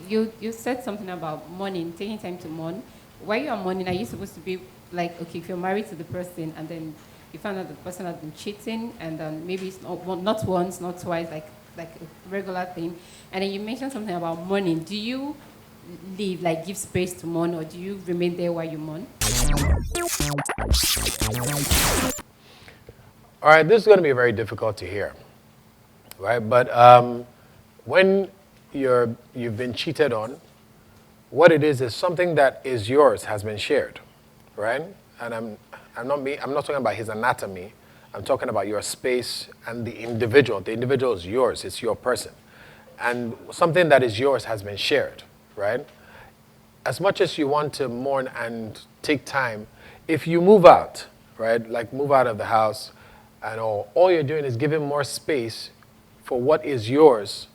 You said something about mourning, taking time to mourn. While you're mourning, are you supposed to be like, okay, if you're married to the person and then you find out the person has been cheating and then maybe it's not once, not twice, like a regular thing, and then you mentioned something about mourning. Do you leave, like give space to mourn, or do you remain there while you mourn? All right, this is going to be very difficult to hear, right? But when you've been cheated on, what it is something that is yours has been shared, right? And I'm not talking about his anatomy. I'm talking about your space and the individual. The individual is yours. It's your person. And something that is yours has been shared, right? As much as you want to mourn and take time, if you move out, right, like move out of the house and all you're doing is giving more space for what is yours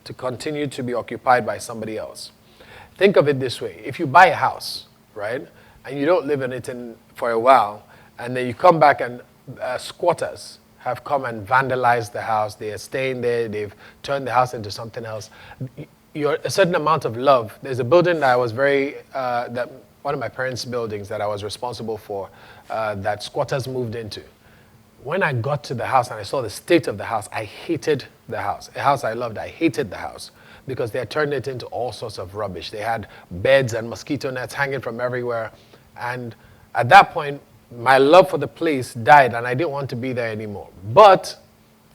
to continue to be occupied by somebody else. Think of it this way. If you buy a house, right, and you don't live in it for a while, and then you come back and squatters have come and vandalized the house, they are staying there, they've turned the house into something else, a certain amount of love. There's a building that I was that one of my parents' buildings that I was responsible for, that squatters moved into. When I got to the house and I saw the state of the house, I hated the house. A house I loved, I hated the house because they had turned it into all sorts of rubbish. They had beds and mosquito nets hanging from everywhere. And at that point, my love for the place died and I didn't want to be there anymore. But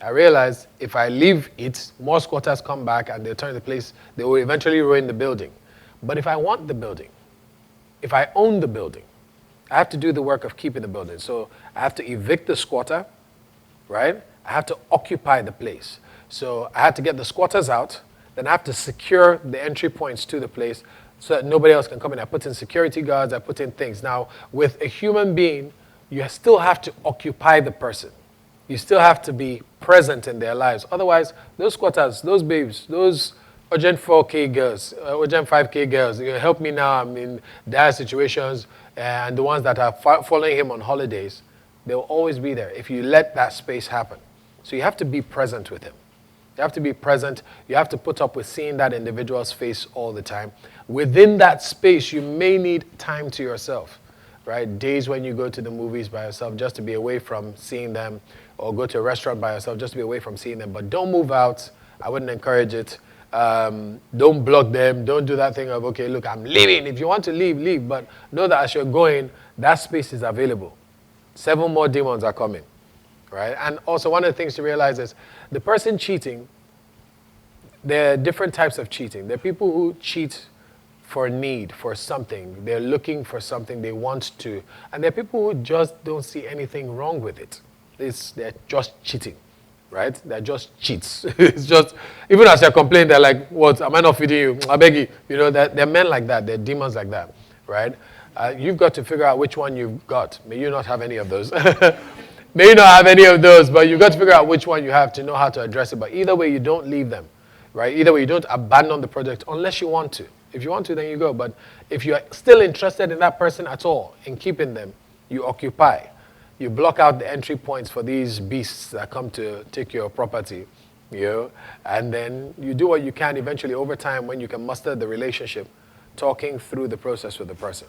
I realized if I leave it, more squatters come back and they'll turn the place, they will eventually ruin the building. But if I want the building, if I own the building, I have to do the work of keeping the building. So I have to evict the squatter, right? I have to occupy the place. So I have to get the squatters out, then I have to secure the entry points to the place so that nobody else can come in. I put in security guards, I put in things. Now, with a human being, you still have to occupy the person. You still have to be present in their lives. Otherwise, those squatters, those babes, those urgent 4K girls, urgent 5K girls, you help me now, I'm in dire situations, and the ones that are following him on holidays, they'll always be there if you let that space happen. So you have to be present with him. You have to be present. You have to put up with seeing that individual's face all the time. Within that space, you may need time to yourself, right? Days when you go to the movies by yourself just to be away from seeing them, or go to a restaurant by yourself just to be away from seeing them. But don't move out. I wouldn't encourage it. Don't block them. Don't do that thing of, okay, look, I'm leaving. If you want to leave, leave. But know that as you're going, that space is available. 7 more demons are coming, right? And also one of the things to realize is the person cheating, there are different types of cheating. There are people who cheat for need, for something. They're looking for something they want to. And there are people who just don't see anything wrong with it. They're just cheating. Right? They're just cheats. It's just, even as you're complaining, they're like, what, am I not feeding you? I beg you. You know, they're men like that. They're demons like that, right? You've got to figure out which one you've got. May you not have any of those. May you not have any of those, but you've got to figure out which one you have to know how to address it. But either way, you don't leave them, right? Either way, you don't abandon the project unless you want to. If you want to, then you go. But if you're still interested in that person at all, in keeping them, you occupy. You block out the entry points for these beasts that come to take your property, you know, and then you do what you can eventually over time when you can muster the relationship, talking through the process with the person.